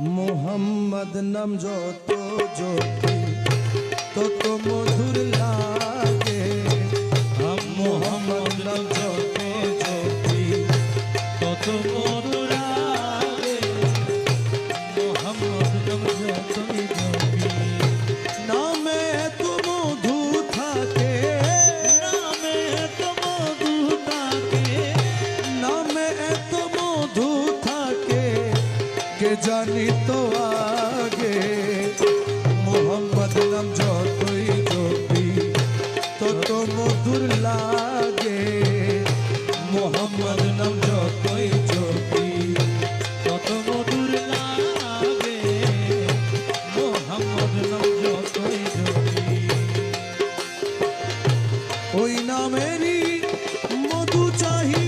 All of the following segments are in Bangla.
মোহাম্মদ নাম যত জপি তত মধুর লাগে। মোহাম্মদ নাম যত জপি তত মধুর লাগে। মোহাম্মদ নাম যতই জপি নামে তো মধু থাকে, নামে তো মধু থাকে, নামে তো মধু থাকে, কে জানি তো আগে। মোহাম্মদ নাম যতই জপি তত মধুর লাগে। মোহাম্মদ নাম যতই জপি তত মধুর লাগে। মোহাম্মদ নাম যতই জপি ওই নামেরই মধু চাহি।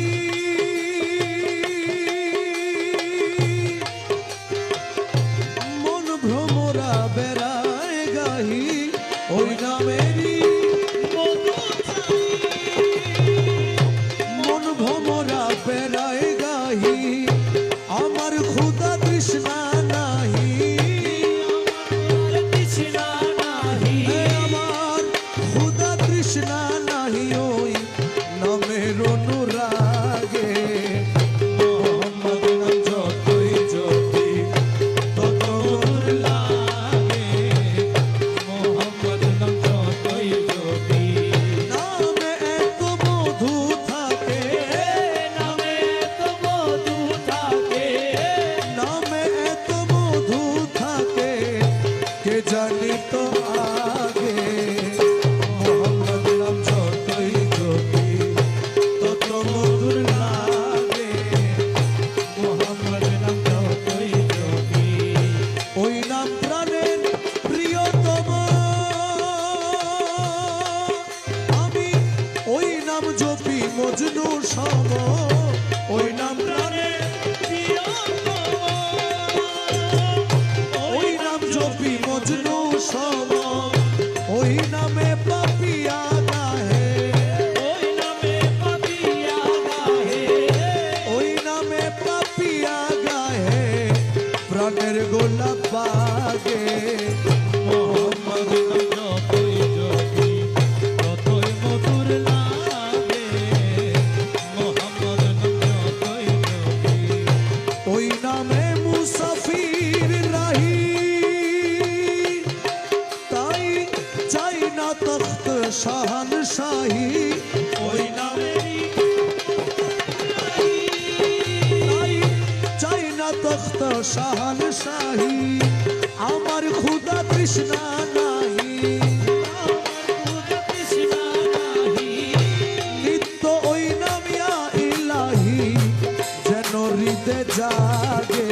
মন ভ্রমরা বেড়ায় গাহি ওই নামেরই মধু চাহি। মন ভ্রমরা বেড়ায় গাহি আমার ক্ষুধা তৃষ্ণা নাহি। আমার ক্ষুধা তৃষ্ণা নাহি ওই নামের অনুরাগে। মোহাম্মদ নাম যতই জপি তত মধুর লাগে। মোহাম্মদ নাম যতই জপি নামে এত মধু থাকে, নামে এত মধু থাকে, নামে এত মধু থাকে, কে জানি তো আগে। মোহাম্মদ নাম যতই জপি তত মধুর লাগে। মোহাম্মদ নাম যতই জপি ওই নাম প্রাণের প্রিয়তম। আমি ওই নাম জপি মজনু সম। ওই নাম প্রাণের প্রিয়তম। ওই নাম জপি মজনু সম। ওই নামে পাপিয়া গাহে, ওই নামে পাপিয়া গাহে, ওই নামে পাপিয়া গাহে প্রাণের গোলাপ বাগে। মোহাম্মদ নাম যতই জপি ততই মধুর লাগে। মোহাম্মদ নাম যতই জপি ওই নামে মুসাফির রাহি। তাই চাই না তখ্ত শাহানশাহী ওই নামেরই। তাই চাই না তখ্ত শাহানশাহী আমার ক্ষুধা তৃষ্ণা নাহি। নিত্য ওই নাম ইয়া ইলাহি যেন হৃদে জাগে।